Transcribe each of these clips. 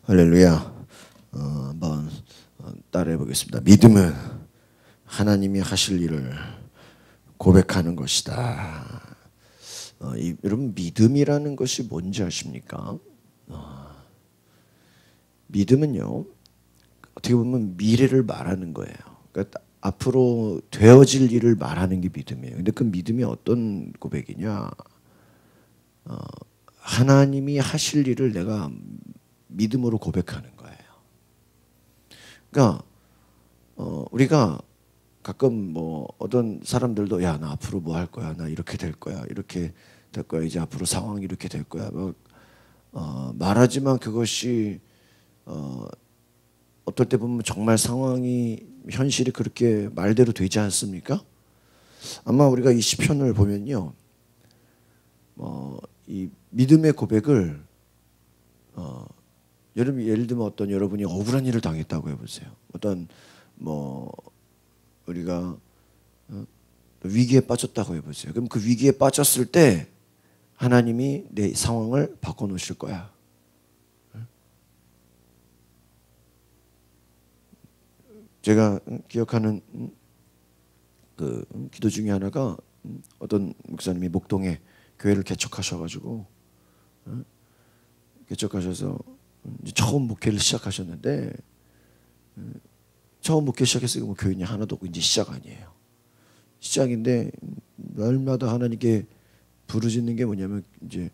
할렐루야. 한번 따라해 보겠습니다. 믿음은 하나님이 하실 일을 고백하는 것이다. 여러분, 믿음이라는 것이 뭔지 아십니까? 믿음은요, 어떻게 보면 미래를 말하는 거예요. 그러니까 앞으로 되어질 일을 말하는 게 믿음이에요. 근데 그 믿음이 어떤 고백이냐? 하나님이 하실 일을 내가 믿음으로 고백하는 거예요. 그러니까 우리가 가끔 뭐 어떤 사람들도 야, 나 앞으로 뭐 할 거야, 나 이렇게 될 거야, 이렇게 될 거야, 이제 앞으로 상황이 이렇게 될 거야, 말하지만 그것이 어떨 때 보면 정말 상황이 현실이 그렇게 말대로 되지 않습니까? 아마 우리가 이 시편을 보면요, 이 믿음의 고백을 예를 들면 어떤 여러분이 억울한 일을 당했다고 해보세요. 어떤 우리가 위기에 빠졌다고 해보세요. 그럼 그 위기에 빠졌을 때 하나님이 내 상황을 바꿔놓으실 거야. 제가 기억하는 그 기도 중에 하나가 어떤 목사님이 목동에 교회를 개척하셔가지고 개척하셔서 처음 목회를 시작하셨는데 처음 목회 시작했으니까 뭐 교인이 하나도 없고 이제 시작 아니에요. 시작인데 날마다 하나님께 부르짖는 게 뭐냐면 이제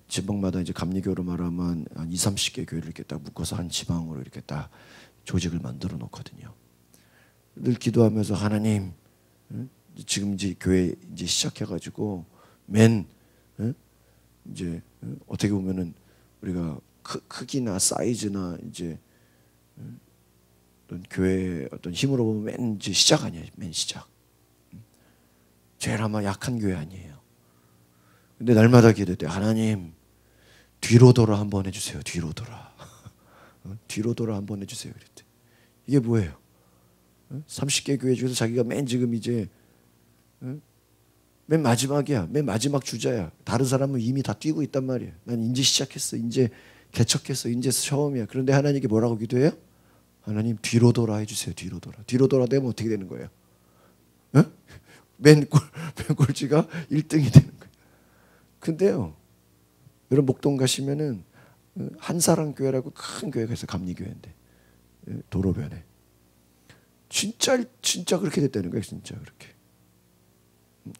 지방마다 이제 감리교로 말하면 한 20-30개 교회를 이렇게 딱 묶어서 한 지방으로 이렇게 딱 조직을 만들어 놓거든요. 늘 기도하면서 하나님 지금 이제 교회 이제 시작해가지고 이제 어떻게 보면은 우리가 크기나 사이즈나 이제 어떤 교회의 어떤 힘으로 보면 맨 이제 시작 아니에요. 맨 시작. 제일 아마 약한 교회 아니에요. 근데 날마다 기도할 때 하나님 뒤로 돌아 한번 해주세요. 뒤로 돌아. 뒤로 돌아 한번 해주세요. 그랬대. 이게 뭐예요? 30개 교회 중에서 자기가 맨 지금 이제 맨 마지막이야. 맨 마지막 주자야. 다른 사람은 이미 다 뛰고 있단 말이야. 난 이제 시작했어. 이제 개척했어. 이제 처음이야. 그런데 하나님께 뭐라고 기도해요? 하나님 뒤로 돌아 해주세요. 뒤로 돌아. 뒤로 돌아 되면 어떻게 되는 거예요? 맨 꼴찌가 1등이 되는 거예요. 근데요, 여러분 목동 가시면은 한사랑 교회라고 큰 교회가 있어요. 감리교회인데 도로변에 진짜 그렇게 됐다는 거예요. 진짜 그렇게.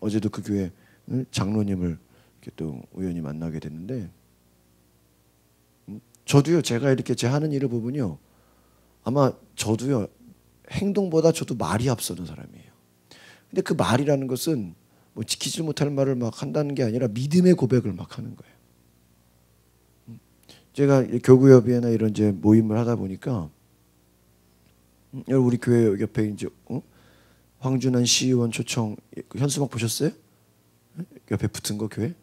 어제도 그 교회 장로님을 이렇게 또 우연히 만나게 됐는데 저도요, 제가 이렇게 제 하는 일을 보면요, 아마 저도요 행동보다 저도 말이 앞서는 사람이에요. 근데 그 말이라는 것은 뭐 지키지 못할 말을 막 한다는 게 아니라 믿음의 고백을 막 하는 거예요. 제가 교구협의회나 이런 이제 모임을 하다 보니까 우리 교회 옆에 이제 황준환 시의원 초청 그 현수막 보셨어요? 옆에 붙은 거 교회?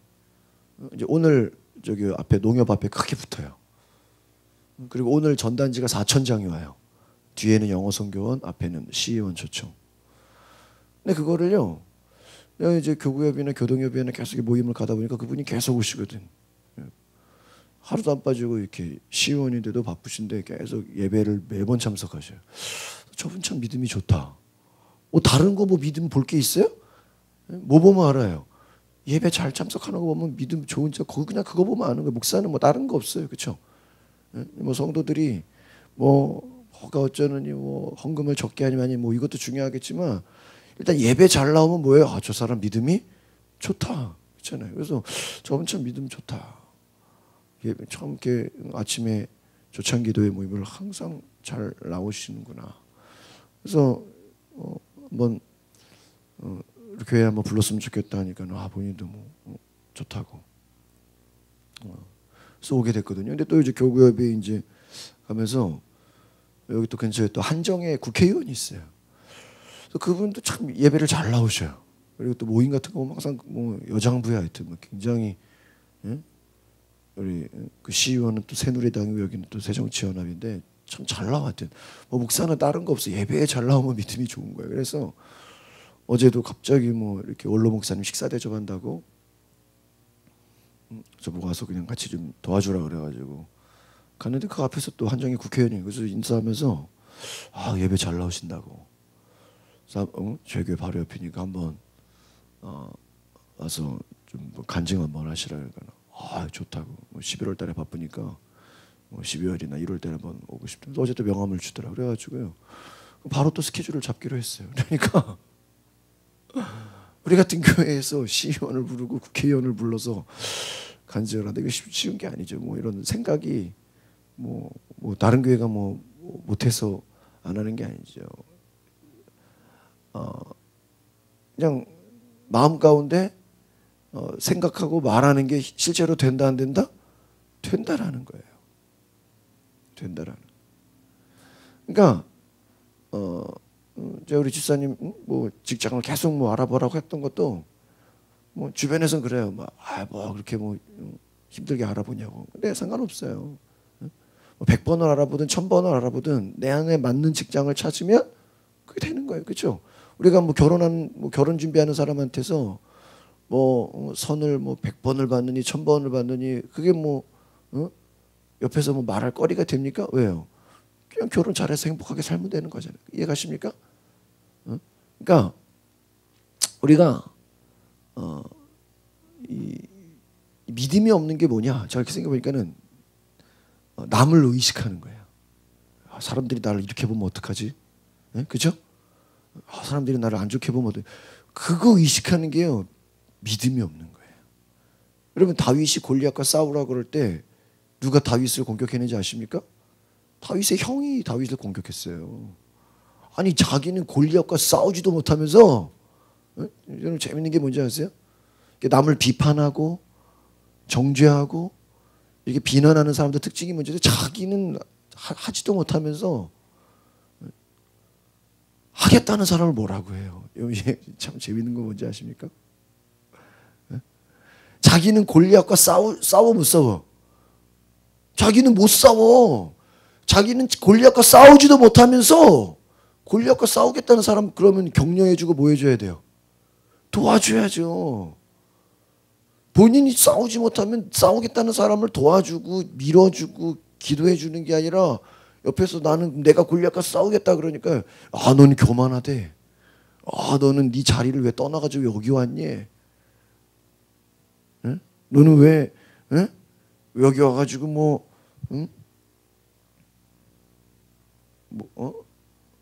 이제 오늘 저기 앞에 농협 앞에 크게 붙어요. 그리고 오늘 전단지가 4,000장이 와요. 뒤에는 영어선교원, 앞에는 시의원 초청. 근데 그거를요, 이제 교구협이나 교동협의회나 계속 모임을 가다 보니까 그분이 계속 오시거든. 하루도 안 빠지고 이렇게 시의원인데도 바쁘신데 계속 예배를 매번 참석하셔요. 저분 참 믿음이 좋다. 다른 거 뭐 믿음 볼 게 있어요? 뭐 보면 알아요? 예배 잘 참석하는 거 보면 믿음 좋은지 그냥 그거 보면 아는 거예요. 목사는 뭐 다른 거 없어요, 그렇죠? 뭐 성도들이 뭐가 어쩌느니 뭐 헌금을 적게 하니 뭐 이것도 중요하겠지만 일단 예배 잘 나오면 뭐예요? 아, 저 사람 믿음이 좋다, 그렇잖아요. 그래서 저분 참 믿음 좋다. 예배 처음 이렇게 아침에 조찬기도회 모임을 항상 잘 나오시는구나. 그래서 한번 교회 한번 불렀으면 좋겠다 하니까 본인도 뭐 좋다고. 그래서 오게 됐거든요. 근데 또 이제 교구협에 이제 가면서 여기 또 근처에 또 한정의 국회의원이 있어요. 그래서 그분도 참 예배를 잘 나오셔요. 그리고 또 모임 같은 거 보면 항상 뭐 여장부야 하여튼 뭐 굉장히 우리 그 시의원은 또 새누리당이고 여기는 또 새정치연합인데 참 잘 나왔든 뭐 목사는 다른 거 없어. 예배에 잘 나오면 믿음이 좋은 거예요. 그래서 어제도 갑자기 뭐 이렇게 원로 목사님 식사 대접한다고 저보고 와서 그냥 같이 좀 도와주라 그래가지고 갔는데 그 앞에서 또 한정희 국회의원이 그래서 인사하면서 아 예배 잘 나오신다고. 저희 교회 바로 옆이니까 한번 와서 좀뭐 간증 한번 하시라 그러니까 아 좋다고. 뭐 11월 달에 바쁘니까 뭐 12월이나 1월 달에 한번 오고 싶다. 어제 또 명함을 주더라. 그래가지고요. 바로 또 스케줄을 잡기로 했어요. 그러니까 우리 같은 교회에서 시의원을 부르고 국회의원을 불러서 간증을 하는데 이거 쉬운 게 아니죠. 뭐 이런 생각이 뭐 다른 교회가 뭐 못해서 안 하는 게 아니죠. 그냥 마음 가운데 생각하고 말하는 게 실제로 된다 안 된다? 된다라는 거예요. 된다라는. 그러니까 우리 집사님 뭐 직장을 계속 뭐 알아보라고 했던 것도 뭐 주변에서는 그래요. 뭐 그렇게 뭐 힘들게 알아보냐고. 근데 상관없어요. 100번을 알아보든 1000번을 알아보든 내 안에 맞는 직장을 찾으면 그게 되는 거예요. 그렇죠? 우리가 뭐 결혼 준비하는 사람한테서 뭐 선을 뭐 100번을 받느니 1000번을 받느니 그게 뭐 옆에서 뭐 말할 거리가 됩니까? 왜요? 그냥 결혼 잘해서 행복하게 살면 되는 거잖아요. 이해가십니까? 그러니까 우리가 이 믿음이 없는 게 뭐냐? 제가 이렇게 생각해보니까는 남을 의식하는 거예요. 사람들이 나를 이렇게 보면 어떡하지? 네? 그죠? 사람들이 나를 안 좋게 보면 어떡해? 그거 의식하는 게요. 믿음이 없는 거예요. 여러분 다윗이 골리앗과 싸우라고 그럴 때 누가 다윗을 공격했는지 아십니까? 다윗의 형이 다윗을 공격했어요. 아니 자기는 골리앗과 싸우지도 못하면서 여러분 재밌는 게 뭔지 아세요? 남을 비판하고 정죄하고 이렇게 비난하는 사람들 특징이 뭔지 자기는 하지도 못하면서 하겠다는 사람을 뭐라고 해요. 이게 참 재밌는 거 뭔지 아십니까? 자기는 골리앗과 싸워 못 싸워? 자기는 못 싸워. 자기는 골리앗과 싸우지도 못하면서 골리앗과 싸우겠다는 사람 그러면 격려해주고 뭐 해줘야 돼요? 도와줘야죠. 본인이 싸우지 못하면 싸우겠다는 사람을 도와주고 밀어주고 기도해주는 게 아니라 옆에서 나는 내가 골리앗과 싸우겠다 그러니까 너는 교만하대. 너는 네 자리를 왜 떠나가지고 여기 왔니? 응? 너는 왜 여기 와가지고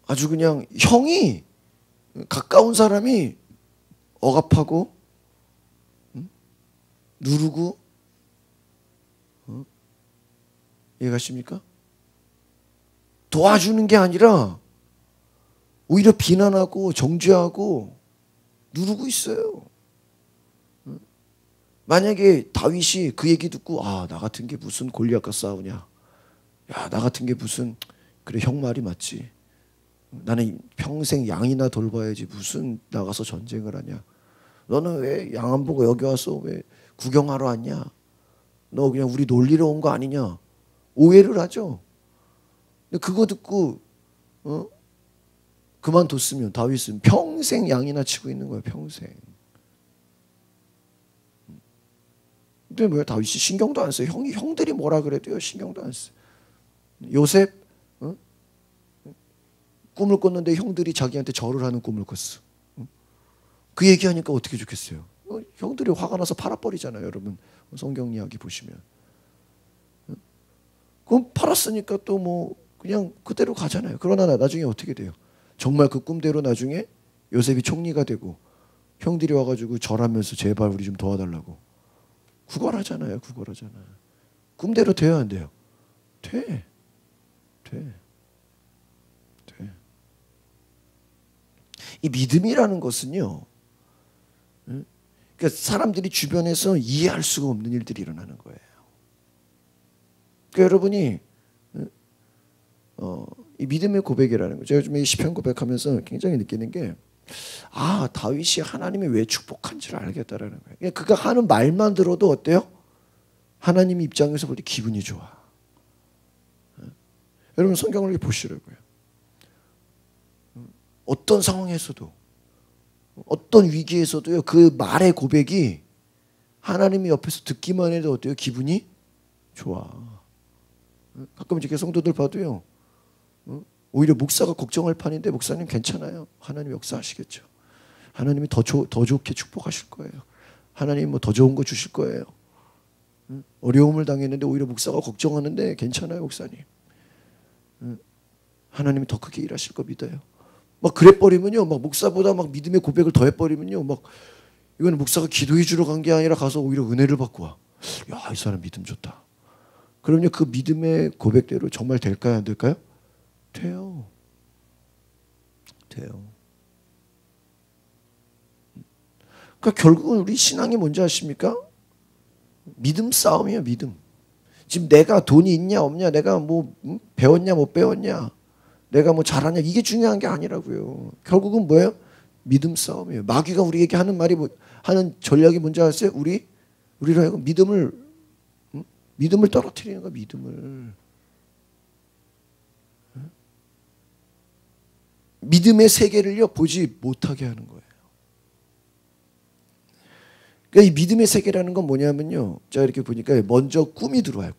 아주 그냥 형이 가까운 사람이 억압하고 누르고 이해가십니까? 도와주는 게 아니라 오히려 비난하고 정죄하고 누르고 있어요. 만약에 다윗이 그 얘기 듣고 나 같은 게 무슨 골리앗과 싸우냐. 야, 나 같은 게 무슨 그래 형 말이 맞지. 나는 평생 양이나 돌봐야지 무슨 나가서 전쟁을 하냐. 너는 왜 양 안 보고 여기 와서 왜 구경하러 왔냐. 너 그냥 우리 놀리러 온 거 아니냐. 오해를 하죠. 근데 그거 듣고 그만뒀으면 다윗은 평생 양이나 치고 있는 거예요. 평생. 근데 왜 다윗이 신경도 안 써요. 형들이 뭐라 그래도요. 신경도 안 써요. 요셉 꿈을 꿨는데 형들이 자기한테 절을 하는 꿈을 꿨어. 그 얘기하니까 어떻게 좋겠어요. 형들이 화가 나서 팔아버리잖아요. 여러분 성경 이야기 보시면. 그럼 팔았으니까 또 뭐 그냥 그대로 가잖아요. 그러나 나중에 어떻게 돼요? 정말 그 꿈대로 나중에 요셉이 총리가 되고 형들이 와가지고 절하면서 제발 우리 좀 도와달라고 구걸하잖아요. 구걸하잖아요. 꿈대로 돼요 안 돼요? 돼. 이 믿음이라는 것은요. 그러니까 사람들이 주변에서 이해할 수가 없는 일들이 일어나는 거예요. 그러니까 여러분이 이 믿음의 고백이라는 거. 제가 요즘에 이 시편 고백하면서 굉장히 느끼는 게 다윗이 하나님이 왜 축복한 줄 알겠다라는 거예요. 그러니까 그가 하는 말만 들어도 어때요? 하나님 입장에서 볼 때 기분이 좋아. 여러분 성경을 이렇게 보시라고요. 어떤 상황에서도 어떤 위기에서도요. 그 말의 고백이 하나님이 옆에서 듣기만 해도 어때요? 기분이 좋아. 가끔 이렇게 성도들 봐도요. 오히려 목사가 걱정할 판인데 목사님 괜찮아요. 하나님 역사하시겠죠. 하나님이 더 좋게 축복하실 거예요. 하나님 뭐 더 좋은 거 주실 거예요. 어려움을 당했는데 오히려 목사가 걱정하는데 괜찮아요, 목사님. 하나님이 더 크게 일하실 거 믿어요. 막 그래 버리면요, 막 목사보다 막 믿음의 고백을 더 해버리면요, 막 이거는 목사가 기도해 주러 간 게 아니라 가서 오히려 은혜를 받고 와. 야, 이 사람 믿음 좋다. 그럼요, 그 믿음의 고백대로 정말 될까요, 안 될까요? 돼요. 돼요. 그러니까 결국은 우리 신앙이 뭔지 아십니까? 믿음 싸움이에요, 믿음. 지금 내가 돈이 있냐 없냐, 내가 뭐 배웠냐 못 배웠냐, 내가 뭐 잘하냐, 이게 중요한 게 아니라고요. 결국은 뭐예요? 믿음 싸움이에요. 마귀가 우리에게 하는 말이 하는 전략이 뭔지 아세요? 우리로 하여금 믿음을 떨어뜨리는 거야, 믿음을. 믿음의 세계를요 보지 못하게 하는 거예요. 그러니까 이 믿음의 세계라는 건 뭐냐면요, 제가 이렇게 보니까 먼저 꿈이 들어와요.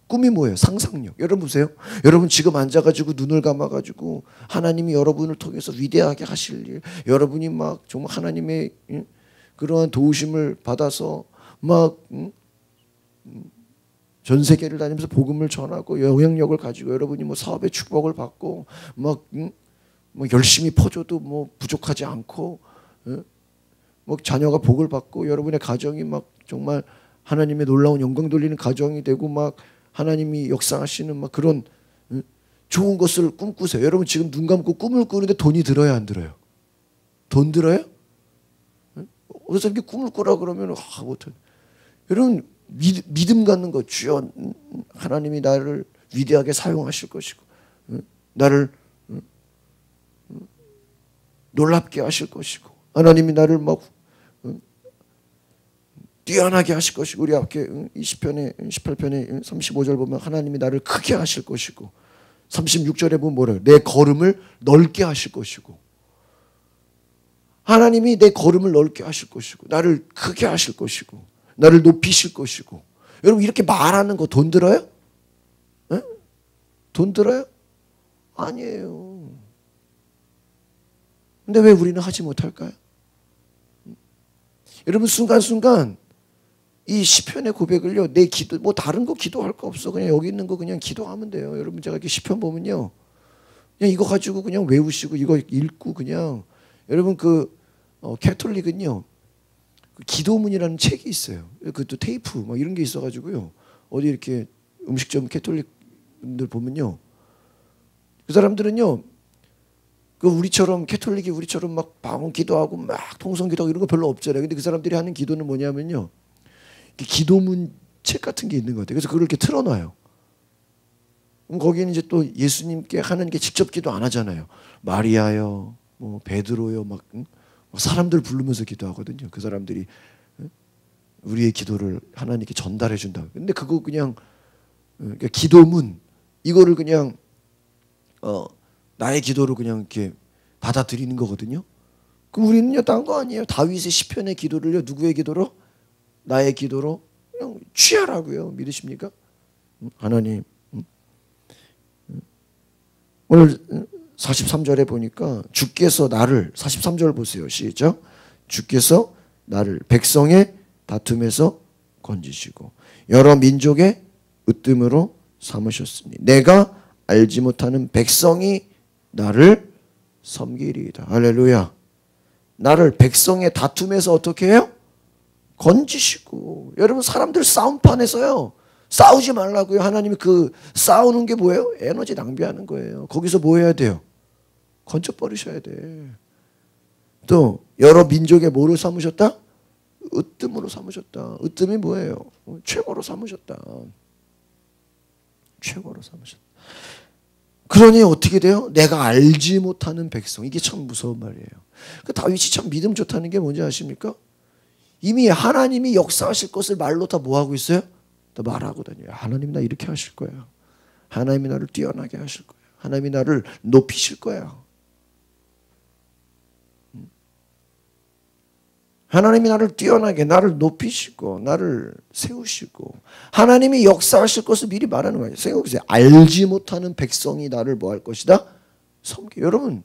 꿈이 뭐예요? 상상력. 여러분 보세요. 여러분 지금 앉아가지고 눈을 감아가지고 하나님이 여러분을 통해서 위대하게 하실 일, 여러분이 막 정말 하나님의 그러한 도우심을 받아서 막 전 세계를 다니면서 복음을 전하고 영향력을 가지고 여러분이 뭐 사업의 축복을 받고 막 뭐 열심히 퍼줘도 뭐 부족하지 않고, 뭐 자녀가 복을 받고 여러분의 가정이 막 정말 하나님의 놀라운 영광 돌리는 가정이 되고 막 하나님이 역사하시는 막 그런 좋은 것을 꿈꾸세요. 여러분 지금 눈 감고 꿈을 꾸는데 돈이 들어야 안 들어요? 돈 들어요? 어디서 이렇게 꿈을 꾸라 그러면 못해. 여러분 믿음 갖는 거, 주여 하나님이 나를 위대하게 사용하실 것이고 나를 놀랍게 하실 것이고 하나님이 나를 막 뛰어나게 하실 것이고, 우리 앞에 이 시편에 18편에 35절 보면 하나님이 나를 크게 하실 것이고 36절에 보면 뭐래요? 내 걸음을 넓게 하실 것이고, 하나님이 내 걸음을 넓게 하실 것이고 나를 크게 하실 것이고 나를 높이실 것이고. 여러분 이렇게 말하는 거 돈 들어요? 에? 돈 들어요? 아니에요. 근데 왜 우리는 하지 못할까요? 여러분 순간순간 이 시편의 고백을요, 내 기도 뭐 다른 거 기도할 거 없어, 그냥 여기 있는 거 그냥 기도하면 돼요. 여러분 제가 이렇게 시편 보면요, 그냥 이거 가지고 그냥 외우시고 이거 읽고 그냥. 여러분 캐톨릭은요 그 기도문이라는 책이 있어요. 그것도 테이프 뭐 이런 게 있어가지고요, 어디 이렇게 음식점 캐톨릭 분들 보면요, 그 사람들은요 우리처럼 캐톨릭이 우리처럼 막 방언 기도하고 막 통성 기도하고 이런 거 별로 없잖아요. 근데 그 사람들이 하는 기도는 뭐냐면요, 기도문 책 같은 게 있는 것 같아요. 그래서 그걸 이렇게 틀어놔요. 그럼 거기는 이제 또 예수님께 하는 게 직접 기도 안 하잖아요. 마리아요, 뭐 베드로요, 막 사람들 부르면서 기도하거든요. 그 사람들이 우리의 기도를 하나님께 전달해 준다. 근데 그거 그냥 그러니까 기도문 이거를 그냥 나의 기도를 그냥 이렇게 받아들이는 거거든요. 그럼 우리는요 딴 거 아니에요. 다윗의 시편의 기도를요 누구의 기도로? 나의 기도로 그냥 취하라고요. 믿으십니까? 하나님 오늘 43절에 보니까 주께서 나를, 43절 보세요. 시작. 주께서 나를 백성의 다툼에서 건지시고 여러 민족의 으뜸으로 삼으셨으니 내가 알지 못하는 백성이 나를 섬기리이다. 할렐루야. 나를 백성의 다툼에서 어떻게 해요? 건지시고. 여러분 사람들 싸움판에서요 싸우지 말라고요. 하나님이 그 싸우는 게 뭐예요? 에너지 낭비하는 거예요. 거기서 뭐 해야 돼요? 건져버리셔야 돼. 또 여러 민족의 뭐로 삼으셨다? 으뜸으로 삼으셨다. 으뜸이 뭐예요? 최고로 삼으셨다. 최고로 삼으셨다. 그러니 어떻게 돼요? 내가 알지 못하는 백성. 이게 참 무서운 말이에요. 그 다윗이 참 믿음 좋다는 게 뭔지 아십니까? 이미 하나님이 역사하실 것을 말로 다 뭐하고 있어요? 다 말하고 다녀요. 하나님이 나 이렇게 하실 거야. 하나님이 나를 뛰어나게 하실 거야. 하나님이 나를 높이실 거야. 하나님이 나를 뛰어나게 나를 높이시고 나를 세우시고 하나님이 역사하실 것을 미리 말하는 거예요. 생각해보세요. 알지 못하는 백성이 나를 뭐 할 것이다? 섬기. 여러분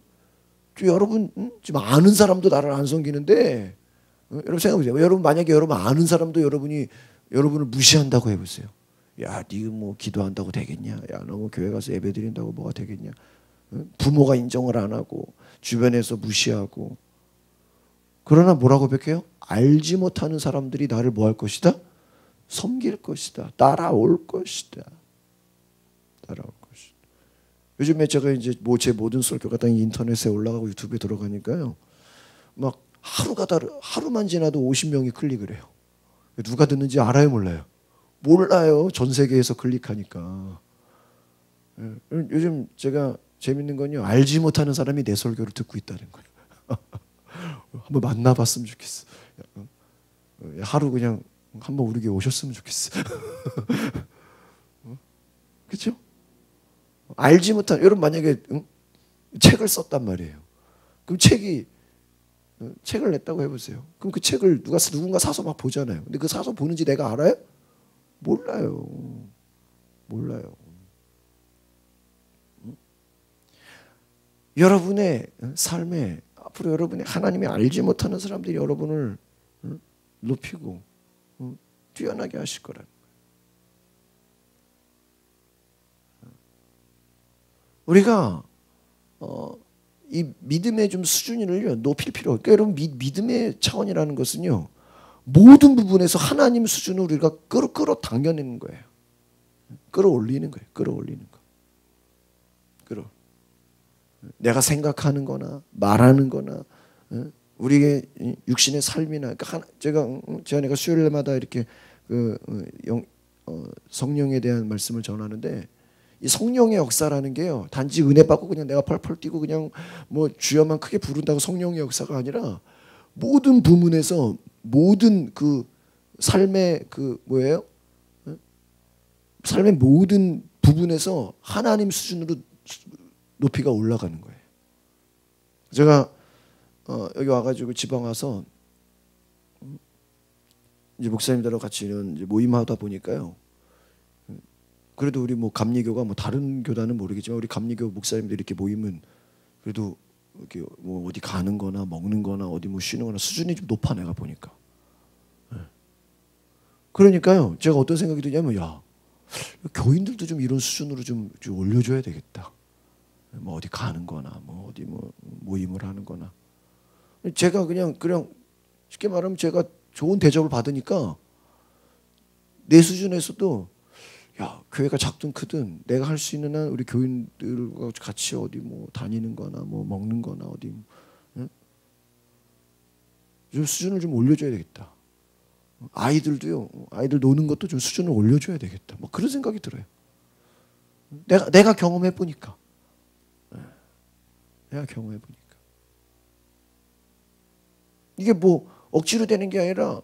지금 아는 사람도 나를 안 섬기는데 여러분 생각해보세요. 여러분 만약에 여러분 아는 사람도 여러분을 무시한다고 해보세요. 야, 니 뭐 기도한다고 되겠냐? 야, 너 뭐 교회 가서 예배 드린다고 뭐가 되겠냐? 부모가 인정을 안 하고 주변에서 무시하고. 그러나 뭐라고 고백해요? 알지 못하는 사람들이 나를 뭐 할 것이다? 섬길 것이다. 따라올 것이다. 따라올 것이다. 요즘에 제가 이제 뭐 제 모든 설교가 다 인터넷에 올라가고 유튜브에 들어가니까요. 막 하루만 지나도 50명이 클릭을 해요. 누가 듣는지 알아요, 몰라요? 몰라요. 전 세계에서 클릭하니까. 요즘 제가 재밌는 건요. 알지 못하는 사람이 내 설교를 듣고 있다는 거예요. 한번 만나봤으면 좋겠어. 하루 그냥 한번 우리 교회 오셨으면 좋겠어. 그렇죠? 알지 못한 여러분 만약에 책을 썼단 말이에요. 그럼 책을 냈다고 해보세요. 그럼 그 책을 누군가 사서 막 보잖아요. 근데 그 사서 보는지 내가 알아요? 몰라요. 여러분의 삶에 앞으로 여러분의 하나님이 알지 못하는 사람들이 여러분을 높이고 뛰어나게 하실 거라는 거예요. 우리가 이 믿음의 좀 수준을 높일 필요가. 그러니까 여러분 믿음의 차원이라는 것은요. 모든 부분에서 하나님 수준을 우리가 끌어당겨내는 거예요. 끌어올리는 거예요. 내가 생각하는 거나 말하는 거나 우리의 육신의 삶이나 그러니까 제가 수요일마다 이렇게 성령에 대한 말씀을 전하는데 이 성령의 역사라는 게요. 단지 은혜 받고 그냥 내가 펄펄 뛰고 그냥 뭐 주여만 크게 부른다고 성령의 역사가 아니라 모든 부문에서 모든 그 삶의 삶의 모든 부분에서 하나님 수준으로 높이가 올라가는 거예요. 제가 여기 와가지고 지방 와서 이제 목사님들하고 같이 이제 모임하다 보니까요. 그래도 우리 뭐 감리교가 뭐 다른 교단은 모르겠지만 우리 감리교 목사님들이 이렇게 모이면 그래도 이렇게 뭐 어디 가는거나 먹는거나 어디 뭐 쉬는거나 수준이 좀 높아 내가 보니까. 그러니까요. 제가 어떤 생각이 드냐면 야 교인들도 좀 이런 수준으로 좀 올려줘야 되겠다. 뭐 어디 가는거나 뭐 어디 뭐 모임을 하는거나. 제가 그냥 쉽게 말하면 제가 좋은 대접을 받으니까 내 수준에서도 야 교회가 작든 크든 내가 할 수 있는 한 우리 교인들과 같이 어디 뭐 다니는거나 뭐 먹는거나 어디 좀 수준을 좀 올려줘야 되겠다. 아이들도요. 아이들 노는 것도 좀 수준을 올려줘야 되겠다. 뭐 그런 생각이 들어요. 내가 경험해 보니까. 내가 경험해 보니까 이게 뭐 억지로 되는 게 아니라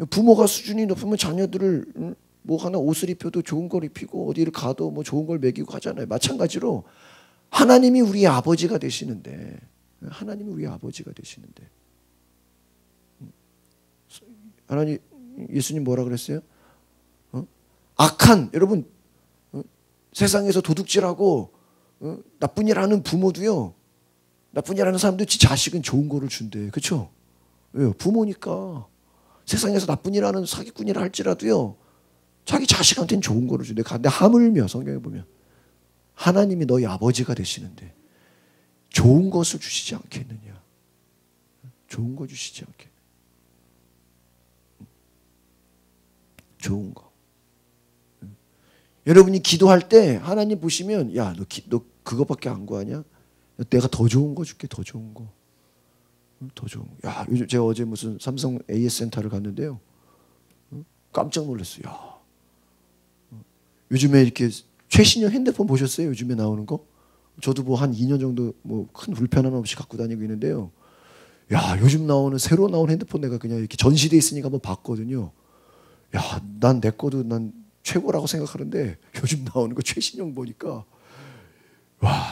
부모가 수준이 높으면 자녀들을 뭐 하나 옷을 입혀도 좋은 걸 입히고 어디를 가도 뭐 좋은 걸 먹이고 하잖아요. 마찬가지로 하나님이 우리의 아버지가 되시는데 하나님 예수님 뭐라 그랬어요? 악한 여러분 세상에서 도둑질하고 나쁜 일 하는 부모도요. 나쁜 일 하는 사람도 지 자식은 좋은 거를 준대. 그렇죠? 왜요? 부모니까. 세상에서 나쁜 일 하는 사기꾼이라 할지라도요. 자기 자식한테는 좋은 거를 준대. 근데 하물며 성경에 보면 하나님이 너희 아버지가 되시는데 좋은 것을 주시지 않겠느냐. 좋은 거 주시지 않겠느냐. 좋은 거. 여러분이 기도할 때 하나님 보시면 야, 너 그거밖에 안 구하냐? 내가 더 좋은 거 줄게. 더 좋은 거. 더 좋은 거. 야, 요즘 제가 어제 무슨 삼성 AS 센터를 갔는데요. 깜짝 놀랐어요. 야. 요즘에 이렇게 최신형 핸드폰 보셨어요? 요즘에 나오는 거? 저도 뭐 한 2년 정도 뭐 큰 불편함 없이 갖고 다니고 있는데요. 야, 요즘 새로 나온 핸드폰 내가 그냥 이렇게 전시돼 있으니까 한번 봤거든요. 야, 난 내 거도 난 최고라고 생각하는데 요즘 나오는 거 최신형 보니까 와,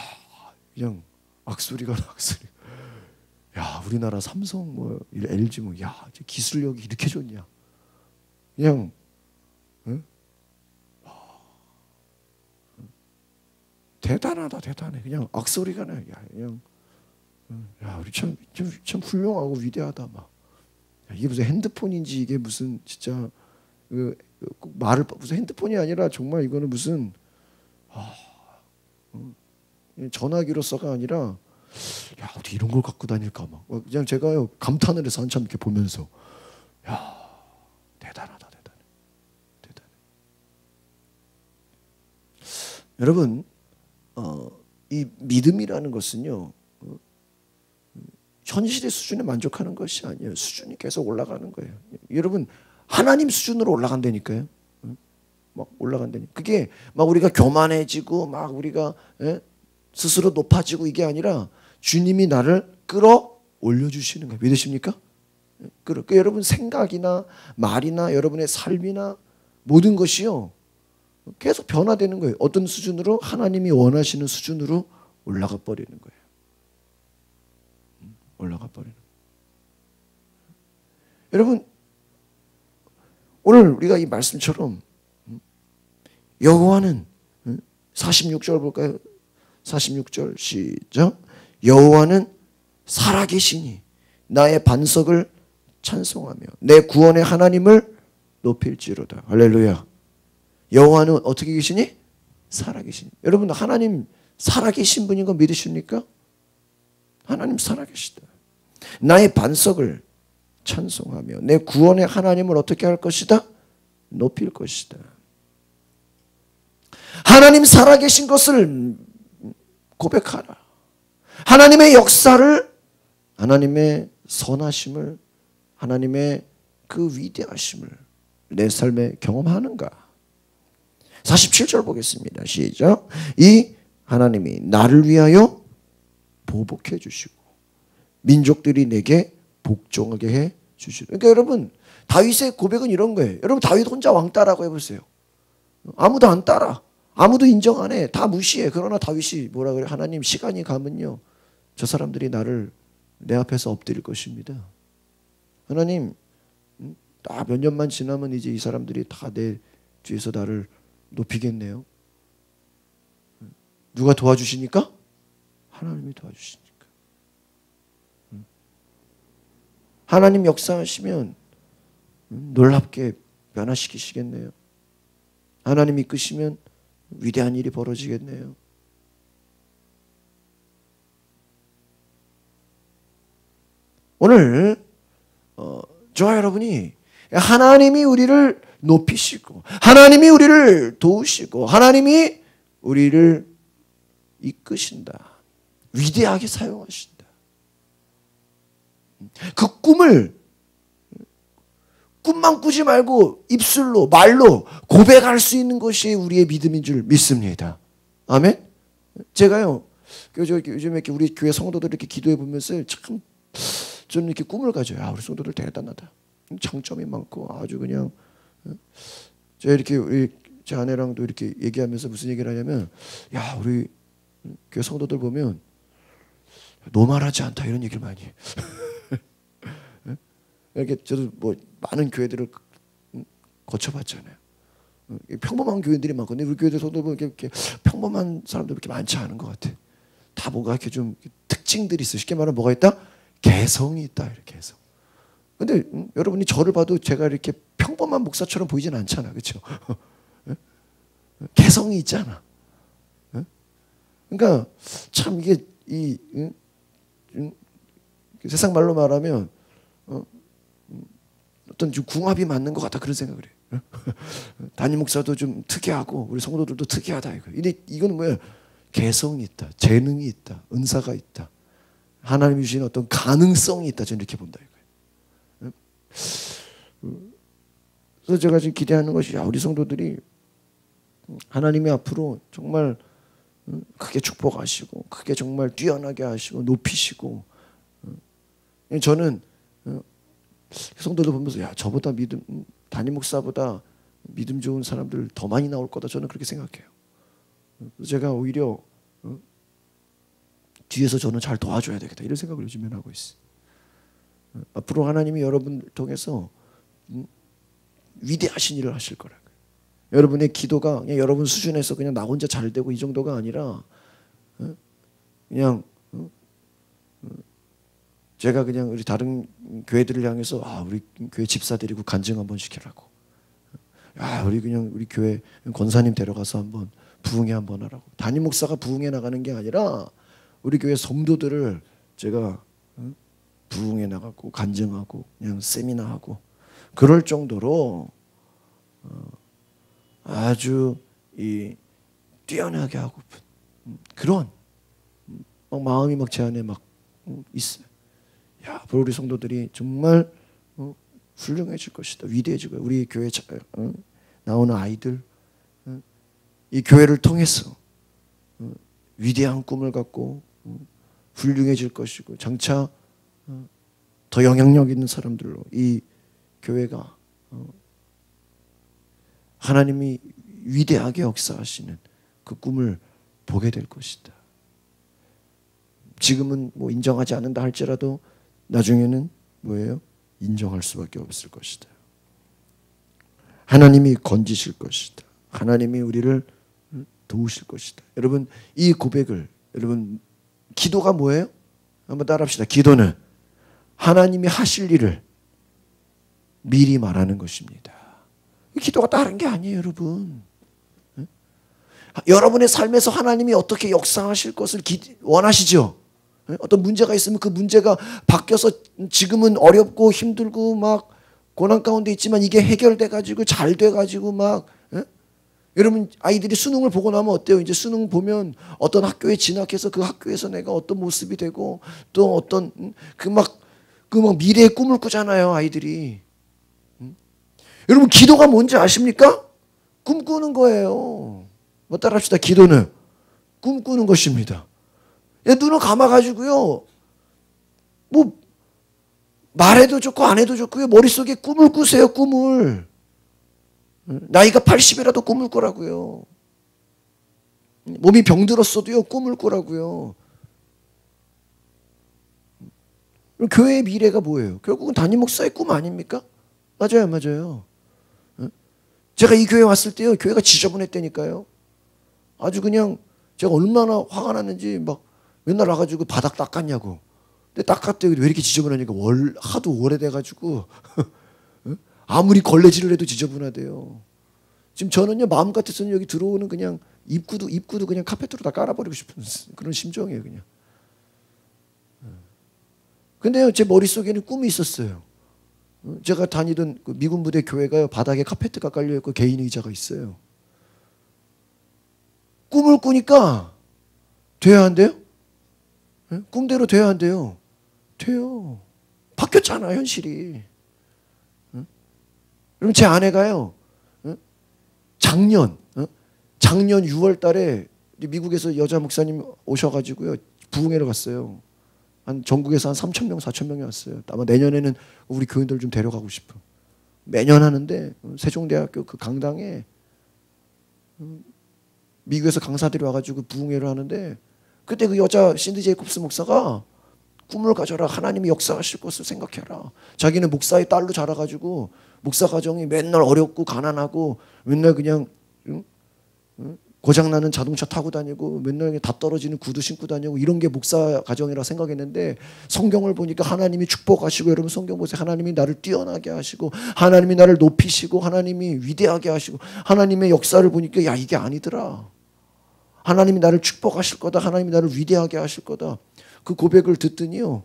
그냥 악소리가. 야, 우리나라 삼성 뭐 LG 뭐 야, 기술력이 이렇게 좋냐. 그냥 대단하다, 대단해. 그냥 악소리가 나. 야, 그냥 야, 우리 참 훌륭하고 위대하다 막. 야, 이게 무슨 핸드폰인지 이게 무슨 진짜 말을 무슨 핸드폰이 아니라 정말 이거는 무슨 전화기로서가 아니라 야, 어떻게 이런 걸 갖고 다닐까 막. 그냥 제가요 감탄을 해서 한참 이렇게 보면서 야, 대단하다, 대단해, 대단해. 여러분, 이 믿음이라는 것은요 현실의 수준에 만족하는 것이 아니에요. 수준이 계속 올라가는 거예요. 여러분, 하나님 수준으로 올라간다니까요. 막 올라간다니. 그게 막 우리가 교만해지고 막 우리가 스스로 높아지고 이게 아니라 주님이 나를 끌어 올려주시는 거예요. 믿으십니까? 그러니까 여러분 생각이나 말이나 여러분의 삶이나 모든 것이요 계속 변화되는 거예요. 어떤 수준으로? 하나님이 원하시는 수준으로 올라가 버리는 거예요. 올라가 버리는 거예요. 여러분, 오늘 우리가 이 말씀처럼 여호와는 46절 볼까요? 46절 시작. 여호와는 살아계시니 나의 반석을 찬송하며 내 구원의 하나님을 높일지로다. 할렐루야. 여호와는 어떻게 계시니? 살아계시니. 여러분, 하나님 살아계신 분인 거 믿으십니까? 하나님 살아계시다. 나의 반석을 찬송하며 내 구원의 하나님을 어떻게 할 것이다? 높일 것이다. 하나님 살아계신 것을 고백하라. 하나님의 역사를, 하나님의 선하심을, 하나님의 그 위대하심을 내 삶에 경험하는가? 47절 보겠습니다. 시작. 이 하나님이 나를 위하여 보복해 주시고 민족들이 내게 복종하게 해 주시고. 그러니까 여러분, 다윗의 고백은 이런 거예요. 여러분, 다윗 혼자 왕따라고 해보세요. 아무도 안 따라. 아무도 인정 안 해. 다 무시해. 그러나 다윗이 뭐라 그래? 하나님, 시간이 가면요 저 사람들이 나를 내 앞에서 엎드릴 것입니다. 하나님, 딱 몇 년만 지나면 이제 이 사람들이 다 내 뒤에서 나를 높이겠네요. 누가 도와주시니까? 하나님이 도와주시니까. 하나님 역사하시면 놀랍게 변화시키시겠네요. 하나님 이끄시면 위대한 일이 벌어지겠네요. 오늘 저와 여러분이 하나님이 우리를 높이시고 하나님이 우리를 도우시고 하나님이 우리를 이끄신다. 위대하게 사용하신다. 그 꿈만 꾸지 말고 입술로 말로 고백할 수 있는 것이 우리의 믿음인 줄 믿습니다. 아멘. 제가요 요즘에 이렇게 우리 교회 성도들 이렇게 기도해 보면서 참 저는 이렇게 꿈을 가져요. 아, 우리 성도들 대단하다. 장점이 많고 아주 그냥 제가 이렇게 우리 제 아내랑도 이렇게 얘기하면서 무슨 얘기를 하냐면, 야, 우리 교회 성도들 보면 노말하지 않다 이런 얘기를 많이 해. 이렇게 저도 뭐 많은 교회들을 거쳐봤잖아요. 평범한 교인들이 많거든요. 우리 교회들 성도 보면 이렇게 평범한 사람들 그렇게 많지 않은 것 같아. 다 뭔가 이렇게 좀 특징들이 있어. 쉽게 말하면 뭐가 있다? 개성이 있다. 이렇게 개성. 근데 여러분이 저를 봐도 제가 이렇게 평범한 목사처럼 보이진 않잖아, 그렇죠? 개성이 있잖아. 그러니까 참 이게 세상 말로 말하면 어떤 좀 궁합이 맞는 것 같다 그런 생각을 해. 담임 목사도 좀 특이하고 우리 성도들도 특이하다 이거. 근데 이거는 뭐야? 개성이 있다, 재능이 있다, 은사가 있다. 하나님이 주신 어떤 가능성이 있다. 저는 이렇게 본다 이거예요. 그래서 제가 지금 기대하는 것이 우리 성도들이 하나님이 앞으로 정말 크게 축복하시고 크게 정말 뛰어나게 하시고 높이시고. 저는 성도들 보면서 야, 저보다 믿음 담임 목사보다 믿음 좋은 사람들 더 많이 나올 거다. 저는 그렇게 생각해요. 제가 오히려 뒤에서 저는 잘 도와줘야 되겠다 이런 생각을 요즘에 하고 있어요. 앞으로 하나님이 여러분을 통해서 위대하신 일을 하실 거라고요. 여러분의 기도가 그냥 여러분 수준에서 그냥 나 혼자 잘 되고 이 정도가 아니라 그냥 제가 그냥 우리 다른 교회들을 향해서 우리 교회 집사 데리고 간증 한번 시키라고. 우리 그냥 우리 교회 권사님 데려가서 한번 부흥회 한번 하라고. 담임 목사가 부흥회 나가는 게 아니라 우리 교회 성도들을 제가 부흥회 나가고 간증하고 그냥 세미나하고 그럴 정도로 아주 이 뛰어나게 하고픈 그런 막 마음이 막 제 안에 막 있어요. 앞으로 우리 성도들이 정말 훌륭해질 것이다. 위대해질 거야. 우리 교회 나오는 아이들 이 교회를 통해서 위대한 꿈을 갖고 훌륭해질 것이고 장차 더 영향력 있는 사람들로 이 교회가 하나님이 위대하게 역사하시는 그 꿈을 보게 될 것이다. 지금은 뭐 인정하지 않는다 할지라도 나중에는 뭐예요? 인정할 수밖에 없을 것이다. 하나님이 건지실 것이다. 하나님이 우리를 도우실 것이다. 여러분 이 고백을 여러분 기도가 뭐예요? 한번 따라합시다. 기도는 하나님이 하실 일을 미리 말하는 것입니다. 기도가 다른 게 아니에요, 여러분. 여러분의 삶에서 하나님이 어떻게 역사하실 것을 원하시죠? 어떤 문제가 있으면 그 문제가 바뀌어서 지금은 어렵고 힘들고 막 고난 가운데 있지만 이게 해결돼 가지고 잘 돼 가지고 막 여러분 아이들이 수능을 보고 나면 어때요? 이제 수능 보면 어떤 학교에 진학해서 그 학교에서 내가 어떤 모습이 되고 또 어떤 그 막 미래의 꿈을 꾸잖아요, 아이들이. 여러분 기도가 뭔지 아십니까? 꿈꾸는 거예요. 뭐 따라합시다. 기도는 꿈꾸는 것입니다. 눈을 감아가지고요. 뭐 말해도 좋고 안 해도 좋고요. 머릿속에 꿈을 꾸세요. 꿈을. 나이가 80이라도 꿈을 꾸라고요. 몸이 병들었어도요. 꿈을 꾸라고요. 교회의 미래가 뭐예요? 결국은 담임 목사의 꿈 아닙니까? 맞아요. 맞아요. 제가 이 교회 왔을 때요. 교회가 지저분했다니까요. 아주 그냥 제가 얼마나 화가 났는지 막 맨날 와가지고 바닥 닦았냐고. 근데 닦았대요. 왜 이렇게 지저분하니까 하도 오래돼가지고 아무리 걸레질을 해도 지저분하대요. 지금 저는요 마음 같아서는 여기 들어오는 그냥 입구도 그냥 카페트로 다 깔아버리고 싶은 그런 심정이에요 그냥. 근데요 제 머릿속에는 꿈이 있었어요. 제가 다니던 그 미군 부대 교회가요 바닥에 카페트가 깔려 있고 개인 의자가 있어요. 꿈을 꾸니까 돼야 한대요? 꿈대로 돼야 한대요. 돼요. 바뀌었잖아 현실이. 그럼 제 아내가요 작년 6월 달에 미국에서 여자 목사님 오셔가지고요 부흥회를 갔어요. 전국에서 한 3,000명 4,000명이 왔어요. 아마 내년에는 우리 교인들 좀 데려가고 싶어. 매년 하는데 세종대학교 그 강당에 미국에서 강사들이 와가지고 부흥회를 하는데 그때 그 여자 신드 제이콥스 목사가 꿈을 가져라. 하나님이 역사하실 것을 생각해라. 자기는 목사의 딸로 자라가지고 목사 가정이 맨날 어렵고 가난하고 맨날 그냥 고장나는 자동차 타고 다니고 맨날 다 떨어지는 구두 신고 다니고 이런 게 목사 가정이라 생각했는데 성경을 보니까 하나님이 축복하시고 여러분 성경 보세요. 하나님이 나를 뛰어나게 하시고 하나님이 나를 높이시고 하나님이 위대하게 하시고 하나님의 역사를 보니까 야 이게 아니더라. 하나님이 나를 축복하실 거다. 하나님이 나를 위대하게 하실 거다. 그 고백을 듣더니요.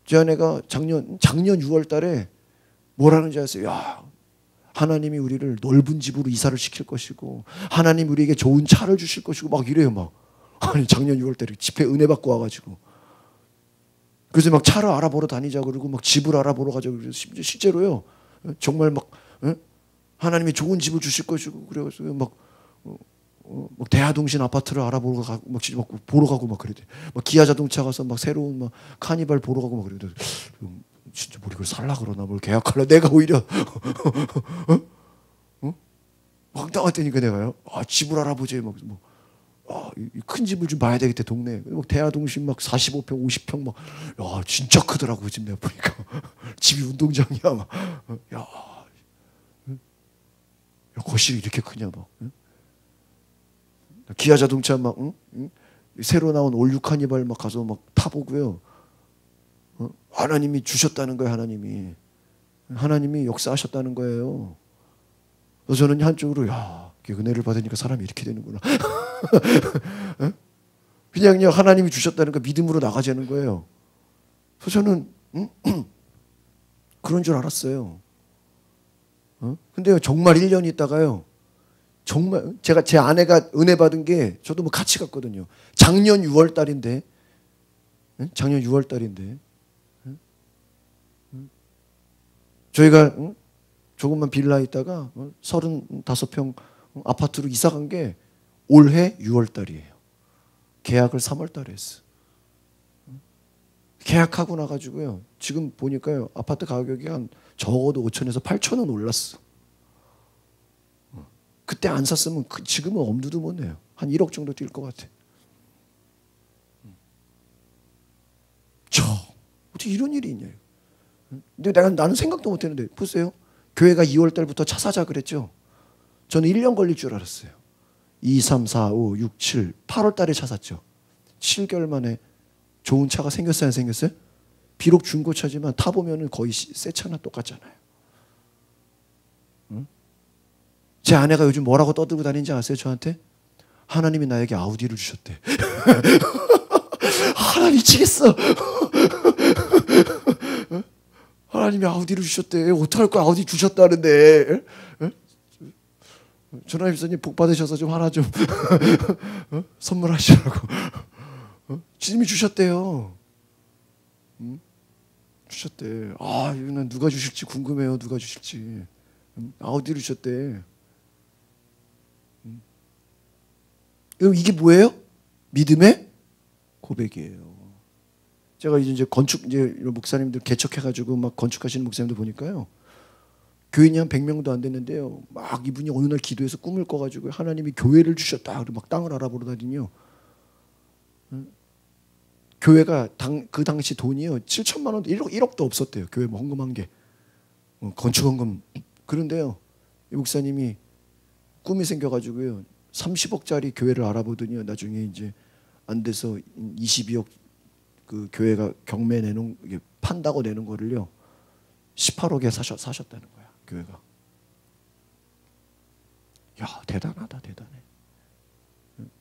제 아내가 작년 6월 달에 뭐라는지 아세요? 야, 하나님이 우리를 넓은 집으로 이사를 시킬 것이고 하나님 우리에게 좋은 차를 주실 것이고 막 이래요 막. 아니 작년 6월 달에 집회 은혜 받고 와가지고 그래서 막 차를 알아보러 다니자 그러고 막 집을 알아보러 가자고 그래서 실제로요 정말 막 하나님이 좋은 집을 주실 것이고 그래서 막 대하동신 아파트를 알아보러 가고 막 보러 가고 막 그래대. 막 기아 자동차 가서 막 새로운 막 카니발 보러 가고 막 그래대. 진짜 뭘 이걸 살라 그러나 뭘 계약하려 내가 오히려 황당했다니까 내가요. 집을 알아보지 막 큰 집을 좀 봐야 되겠대 동네. 막 대하동심 막 45평, 50평 막, 야 진짜 크더라고 그 집 내가 보니까. 집이 운동장이야 막. 야, 야 거실이 이렇게 크냐 막. 기아 자동차 막 새로 나온 올6 카니발 막 가서 막 타보고요. 하나님이 주셨다는 거예요. 하나님이 역사하셨다는 거예요. 그래서 저는 한쪽으로 야 은혜를 받으니까 사람이 이렇게 되는구나. 그냥 하나님이 주셨다는 거 믿음으로 나가자는 거예요. 그래서 저는 그런 줄 알았어요. 근데요 정말 1년 있다가요. 정말 제가 제 아내가 은혜 받은 게 저도 뭐 같이 갔거든요. 작년 6월 달인데 저희가 조금만 빌라에 있다가 35평 아파트로 이사 간 게 올해 6월 달이에요. 계약을 3월 달에 했어. 계약하고 나가지고요. 지금 보니까요 아파트 가격이 한 적어도 5천에서 8천 원 올랐어. 그때 안 샀으면 지금은 엄두도 못 내요. 한 1억 정도 뛸 것 같아. 어떻게 이런 일이 있냐. 근데 나는 생각도 못 했는데 보세요. 교회가 2월 달부터 차 사자 그랬죠. 저는 1년 걸릴 줄 알았어요. 2, 3, 4, 5, 6, 7, 8월 달에 차 샀죠. 7개월 만에 좋은 차가 생겼어요, 안 생겼어요? 비록 중고차지만 타보면 거의 새 차나 똑같잖아요. 제 아내가 요즘 뭐라고 떠들고 다니는지 아세요? 저한테? 하나님이 나에게 아우디를 주셨대. 하나 미치겠어. 하나님이 아우디를 주셨대. 어떡할 거야? 아우디 주셨다는데. 전하님 선생님 복 받으셔서 좀 하나 좀 선물하시라고. 주님이 주셨대요. 주셨대. 아, 이거는 누가 주실지 궁금해요. 누가 주실지. 아우디를 주셨대. 여러분 이게 뭐예요? 믿음의 고백이에요. 제가 이제 건축 목사님들 개척해가지고 막 건축하시는 목사님들 보니까요. 교인이 한 100명도 안 됐는데요. 막 이분이 어느 날 기도해서 꿈을 꿔가지고 하나님이 교회를 주셨다. 그리고 막 땅을 알아보러다니요. 교회가 그 당시 돈이요 7천만 원, 1억도 없었대요. 교회 뭐 헌금한 게 건축 헌금. 그런데요 이 목사님이 꿈이 생겨가지고요 30억짜리 교회를 알아보더니요 나중에 이제 안 돼서 22억 그 교회가 경매 내놓은 판다고 내는 거를요 18억에 사셨다는 거야 교회가. 야 대단하다 대단해.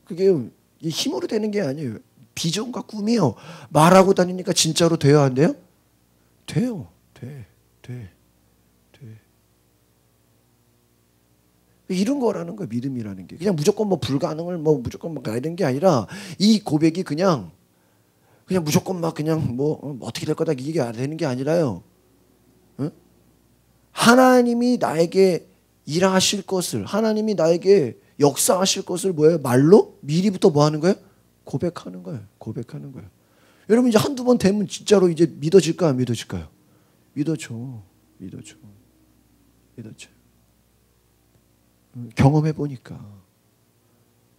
그게 힘으로 되는 게 아니에요. 비전과 꿈이요. 말하고 다니니까 진짜로 돼요 안 돼요? 돼요. 돼. 이런 거라는 거예요. 믿음이라는 게. 그냥 무조건 뭐 불가능을 뭐 무조건 막 가야 되는 게 아니라 이 고백이 그냥 무조건 막 그냥 뭐 어떻게 될 거다 이게 되는 게 아니라요. 하나님이 나에게 일하실 것을 하나님이 나에게 역사하실 것을 뭐예요? 말로 미리부터 뭐 하는 거예요? 고백하는 거예요. 여러분 이제 한두 번 되면 진짜로 이제 믿어질까요? 안 믿어질까요? 믿어져. 경험해 보니까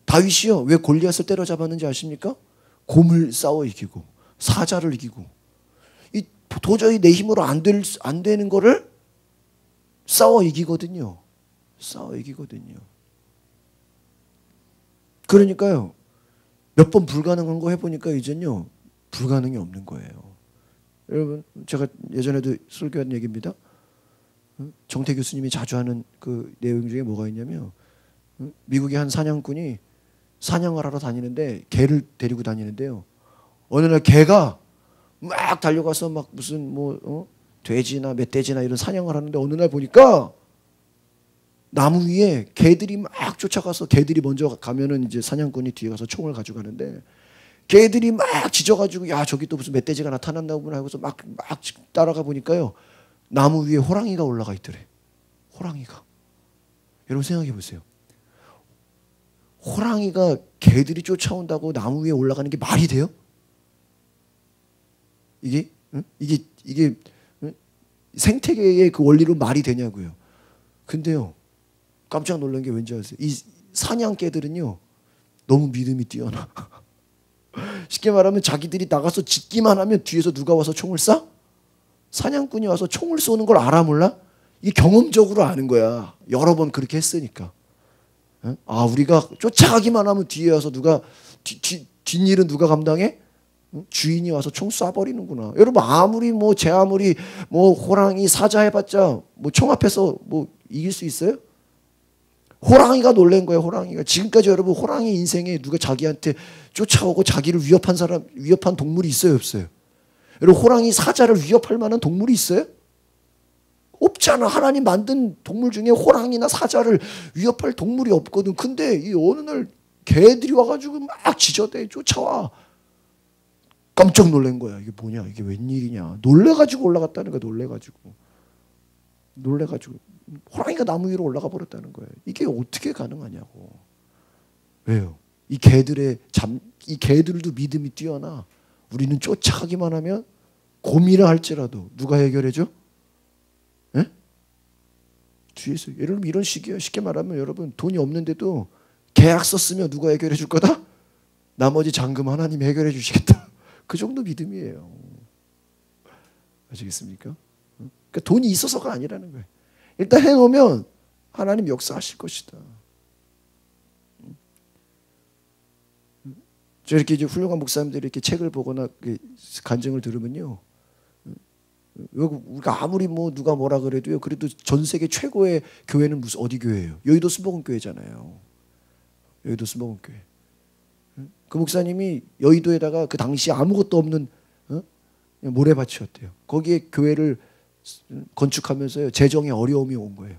다윗이요 왜 골리앗을 때려잡았는지 아십니까? 곰을 싸워 이기고 사자를 이기고 도저히 내 힘으로 안 되는 거를 싸워 이기거든요. 그러니까요 몇 번 불가능한 거 해보니까 이젠요 불가능이 없는 거예요. 여러분 제가 예전에도 설교한 얘기입니다. 정태 교수님이 자주 하는 그 내용 중에 뭐가 있냐면 미국의 한 사냥꾼이 사냥을 하러 다니는데 개를 데리고 다니는데요. 어느 날 개가 막 달려가서 막 무슨 돼지나 멧돼지나 이런 사냥을 하는데 어느 날 보니까 나무 위에 개들이 막 쫓아가서 개들이 먼저 가면은 이제 사냥꾼이 뒤에 가서 총을 가져가는데 개들이 막 짖어가지고 야 저기 또 무슨 멧돼지가 나타났나 보구나 하고서 막 따라가 보니까요. 나무 위에 호랑이가 올라가 있더래. 호랑이가. 여러분 생각해 보세요. 호랑이가 개들이 쫓아온다고 나무 위에 올라가는 게 말이 돼요? 이게 생태계의 그 원리로 말이 되냐고요. 근데요. 깜짝 놀란 게 왠지 아세요? 이 사냥개들은요. 너무 믿음이 뛰어나. 쉽게 말하면 자기들이 나가서 짓기만 하면 뒤에서 누가 와서 총을 쏴? 사냥꾼이 와서 총을 쏘는 걸 알아 몰라? 이게 경험적으로 아는 거야. 여러 번 그렇게 했으니까. 아, 우리가 쫓아가기만 하면 뒤에 와서 누가 뒷일은 누가 감당해? 주인이 와서 총 쏴버리는구나. 여러분 아무리 제 아무리 호랑이 사자 해봤자 총 앞에서 이길 수 있어요? 호랑이가 놀란 거예요. 호랑이가 지금까지 여러분 호랑이 인생에 누가 자기한테 쫓아오고 자기를 위협한 동물이 있어요, 없어요? 여러분 호랑이 사자를 위협할 만한 동물이 있어요? 없잖아. 하나님 만든 동물 중에 호랑이나 사자를 위협할 동물이 없거든. 근데 이 어느 날 개들이 와가지고 막 지저대 쫓아와. 깜짝 놀란 거야. 이게 뭐냐? 이게 웬일이냐? 놀래가지고 올라갔다는 거야. 놀래가지고 호랑이가 나무 위로 올라가 버렸다는 거예요. 이게 어떻게 가능하냐고. 왜요? 이 개들도 믿음이 뛰어나. 우리는 쫓아가기만 하면 고민을 할지라도 누가 해결해줘? 예? 뒤에서 여러분 이런 식이에요. 쉽게 말하면 여러분 돈이 없는데도 계약서 쓰면 누가 해결해 줄 거다? 나머지 잔금 하나님이 해결해 주시겠다. 그 정도 믿음이에요. 아시겠습니까? 그러니까 돈이 있어서가 아니라는 거예요. 일단 해놓으면 하나님 역사하실 것이다. 저 이렇게 이제 훌륭한 목사님들이 이렇게 책을 보거나 간증을 들으면요, 우리가 아무리 누가 뭐라 그래도요, 그래도 전 세계 최고의 교회는 어디 교회예요? 여의도 순복음 교회잖아요. 여의도 순복음 교회. 그 목사님이 여의도에다가 그 당시 아무것도 없는 모래밭이었대요. 거기에 교회를 건축하면서요, 재정에 어려움이 온 거예요.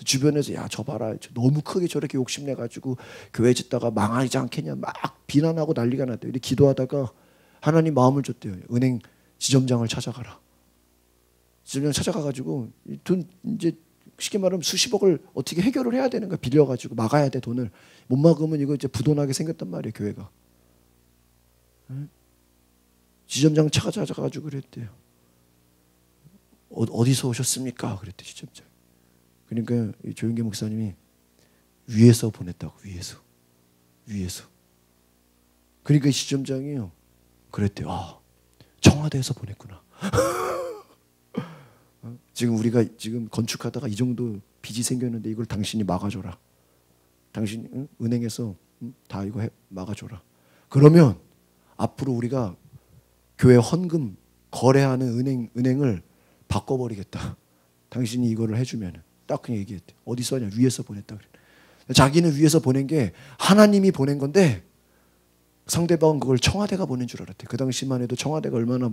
주변에서 야, 저 봐라, 너무 크게 저렇게 욕심내가지고 교회 짓다가 망하지 않겠냐 막 비난하고 난리가 났대요. 근데 기도하다가 하나님 마음을 줬대요. 은행 지점장을 찾아가라. 지점장 찾아가가지고 돈 이제 쉽게 말하면 수십억을 어떻게 해결을 해야 되는 거야. 빌려가지고 막아야 돼. 돈을 못 막으면 이거 이제 부도나게 생겼단 말이에요, 교회가. 지점장 찾아가가지고 그랬대요. 어디서 오셨습니까? 그랬대, 지점장. 그러니까 조윤계 목사님이 위에서 보냈다고. 위에서. 그러니까 지점장이요, 그랬대요. 아, 청와대에서 보냈구나. 지금 우리가 지금 건축하다가 이 정도 빚이 생겼는데 이걸 당신이 막아줘라. 당신 은행에서 다 이거 막아줘라. 앞으로 우리가 교회 헌금 거래하는 은행을 바꿔버리겠다. 당신이 이거를 해주면. 딱 그냥 얘기했대. 어디서 하냐? 위에서 보냈다 그래. 자기는 위에서 보낸 게 하나님이 보낸 건데 상대방은 그걸 청와대가 보낸 줄 알았대. 그 당시만 해도 청와대가 얼마나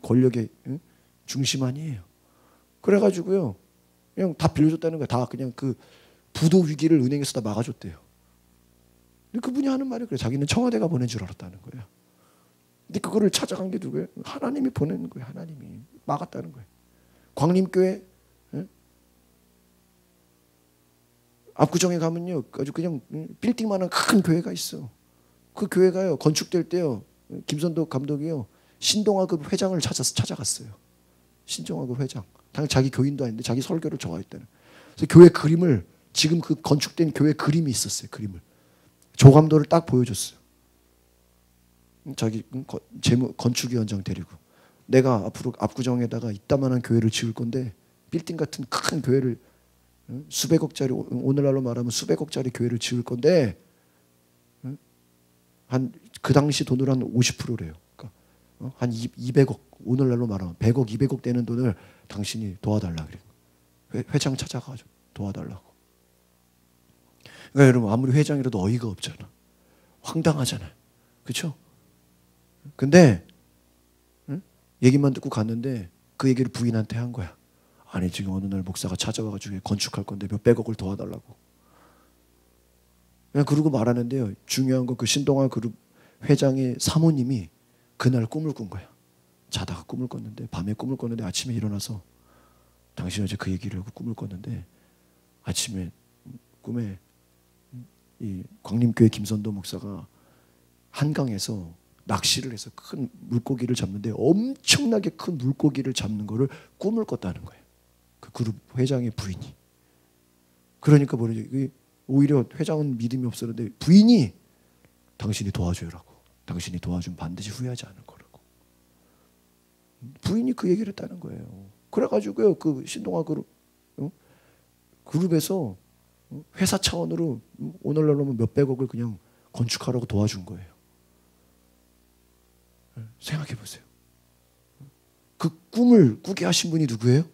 권력의 중심 아니에요. 그래가지고요, 그냥 다 빌려줬다는 거야. 다 그냥 그 부도 위기를 은행에서 다 막아줬대요. 근데 그분이 하는 말이 그래. 자기는 청와대가 보낸 줄 알았다는 거야. 근데 그거를 찾아간 게 누구예요? 하나님이 보내는 거예요. 하나님이 막았다는 거예요. 광림교회 압구정에 가면요, 아주 그냥 빌딩만한 큰 교회가 있어. 그 교회가요, 건축될 때요, 김선도 감독이요, 신동아급 회장을 찾아갔어요. 신동아급 회장. 당연히 자기 교인도 아닌데 자기 설교를 좋아했다는. 그래서 교회 그림을, 지금 그 건축된 교회 그림이 있었어요. 그림을 조감도를 딱 보여줬어요. 자기 건축위원장 데리고, 내가 앞으로 압구정에다가 이따만한 교회를 지을 건데, 빌딩 같은 큰 교회를 수백억짜리, 오늘날로 말하면 수백억짜리 교회를 지을 건데 한 그 당시 돈으로 한 50%래요. 그러니까 한 200억, 오늘날로 말하면 100억, 200억 되는 돈을 당신이 도와달라 그래. 회장 찾아가지고 도와달라고. 그러니까 여러분 아무리 회장이라도 어이가 없잖아. 황당하잖아요. 그렇죠? 근데 얘기만 듣고 갔는데 그 얘기를 부인한테 한 거야. 아니 지금 어느 날 목사가 찾아와가지고 건축할 건데 몇백억을 도와달라고. 그냥 그러고 말하는데요, 중요한 건 그 신동아 그룹 회장의 사모님이 그날 꿈을 꾼 거야. 자다가 꿈을 꿨는데, 밤에 꿈을 꿨는데 아침에 일어나서 당신 어제 그 얘기를 하고 꿈을 꿨는데, 아침에 꿈에 이 광림교회 김선도 목사가 한강에서 낚시를 해서 큰 물고기를 잡는데, 엄청나게 큰 물고기를 잡는 거를 꿈을 꿨다는 거예요. 그 그룹 회장의 부인이. 그러니까 뭐지? 오히려 회장은 믿음이 없었는데 부인이 당신이 도와줘요라고. 당신이 도와주면 반드시 후회하지 않을 거라고. 부인이 그 얘기를 했다는 거예요. 그래가지고요, 그 신동아 그룹에서 회사 차원으로 오늘날로 몇백억을 그냥 건축하라고 도와준 거예요. 생각해 보세요. 그 꿈을 꾸게 하신 분이 누구예요?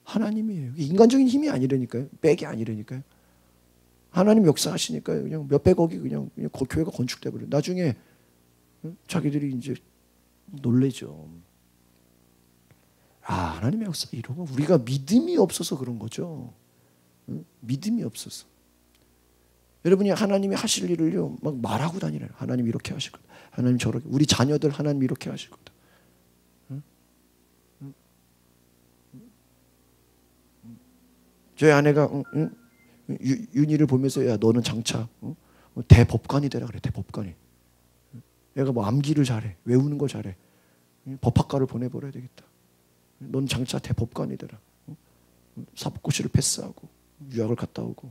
하나님이에요. 인간적인 힘이 아니라니까요. 백이 아니라니까요. 하나님 역사하시니까요. 그냥 몇백억이 그냥 교회가 건축돼 버려요. 나중에 자기들이 이제 놀래죠. 아, 하나님의 역사 이러고 우리가 믿음이 없어서 그런 거죠. 믿음이 없어서. 여러분이 하나님이 하실 일을요 막 말하고 다니래요. 하나님 이렇게 하실 거다. 하나님 저렇게. 우리 자녀들 하나님 이렇게 하실 거다. 저희 아내가 윤희를 보면서 야 너는 장차 대법관이 되라 그래. 대법관이. 얘가 뭐 암기를 잘해. 외우는 거 잘해. 법학과를 보내버려야 되겠다. 넌 장차 대법관이 되라. 사법고시를 패스하고 유학을 갔다 오고.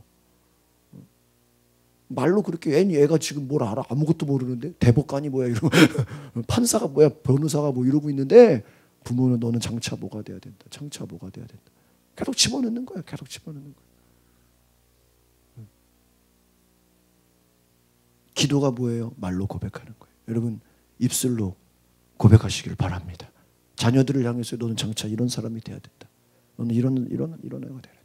말로 그렇게 애가 지금 뭘 알아? 아무것도 모르는데 대법관이 뭐야 이러고 판사가 뭐야 변호사가 뭐 이러고 있는데 부모는 너는 장차 뭐가 돼야 된다. 장차 뭐가 돼야 된다. 계속 집어넣는 거야. 계속 집어넣는 거야. 기도가 뭐예요? 말로 고백하는 거예요. 여러분 입술로 고백하시길 바랍니다. 자녀들을 향해서 너는 장차 이런 사람이 돼야 된다. 너는 이런 애가 돼야 된다.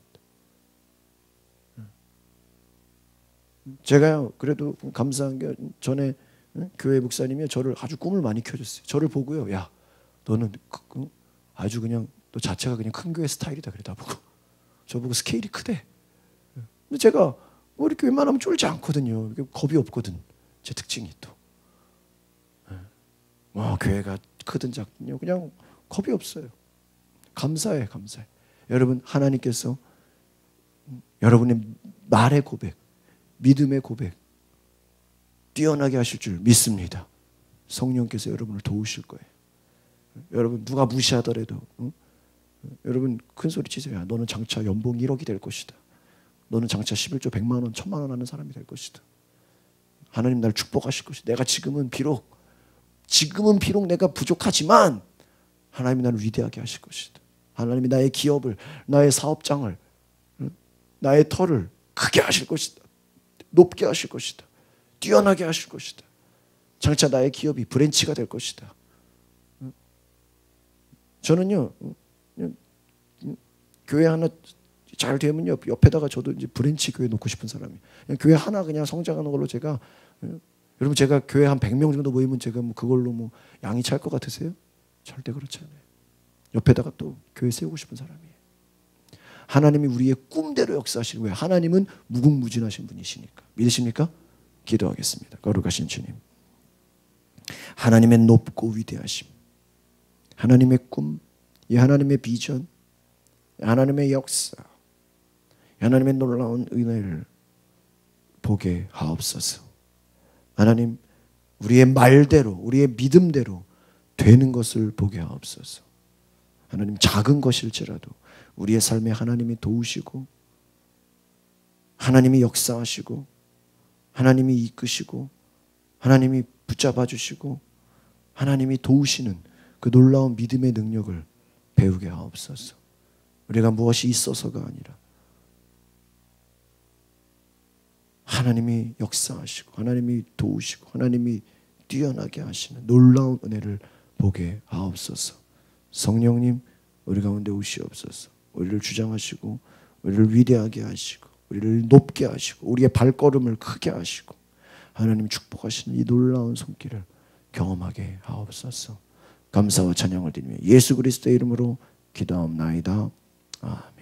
제가요 그래도 감사한 게 전에 교회 목사님이 저를 아주 꿈을 많이 켜줬어요. 저를 보고요, 야 너는 아주 그냥 너 자체가 그냥 큰 교회 스타일이다 그래 나보고. 저보고 스케일이 크대. 근데 제가 뭐 이렇게 웬만하면 쫄지 않거든요. 겁이 없거든. 제 특징이 또. 뭐 교회가 크든 작든요 그냥 겁이 없어요. 감사해. 여러분 하나님께서 여러분의 말의 고백, 믿음의 고백 뛰어나게 하실 줄 믿습니다. 성령께서 여러분을 도우실 거예요. 여러분 누가 무시하더라도 여러분 큰 소리 치세요. 너는 장차 연봉 1억이 될 것이다. 너는 장차 11조 100만 원, 1000만 원 하는 사람이 될 것이다. 하나님 날 축복하실 것이다. 내가 지금은 비록 내가 부족하지만 하나님이 나를 위대하게 하실 것이다. 하나님이 나의 기업을, 나의 사업장을, 나의 터를 크게 하실 것이다. 높게 하실 것이다. 뛰어나게 하실 것이다. 장차 나의 기업이 브랜치가 될 것이다. 저는요 교회 하나 잘 되면요 옆에다가 저도 이제 브랜치 교회 놓고 싶은 사람이에요. 교회 하나 그냥 성장하는 걸로 제가 여러분 제가 교회 한 100명 정도 모이면 제가 뭐 그걸로 뭐 양이 찰 것 같으세요? 절대 그렇지 않아요. 옆에다가 또 교회 세우고 싶은 사람이에요. 하나님이 우리의 꿈대로 역사하시는 거예요. 하나님은 무궁무진하신 분이시니까. 믿으십니까? 기도하겠습니다. 거룩하신 주님, 하나님의 높고 위대하심, 하나님의 꿈, 이 하나님의 비전, 하나님의 역사, 하나님의 놀라운 은혜를 보게 하옵소서. 하나님, 우리의 말대로, 우리의 믿음대로 되는 것을 보게 하옵소서. 하나님, 작은 것일지라도 우리의 삶에 하나님이 도우시고 하나님이 역사하시고 하나님이 이끄시고 하나님이 붙잡아 주시고 하나님이 도우시는 그 놀라운 믿음의 능력을 배우게 하옵소서. 우리가 무엇이 있어서가 아니라 하나님이 역사하시고 하나님이 도우시고 하나님이 뛰어나게 하시는 놀라운 은혜를 보게 하옵소서. 성령님, 우리 가운데 오시옵소서. 우리를 주장하시고 우리를 위대하게 하시고 우리를 높게 하시고 우리의 발걸음을 크게 하시고 하나님 축복하시는 이 놀라운 손길을 경험하게 하옵소서. 감사와 찬양을 드리며 예수 그리스도의 이름으로 기도하옵나이다. 아멘.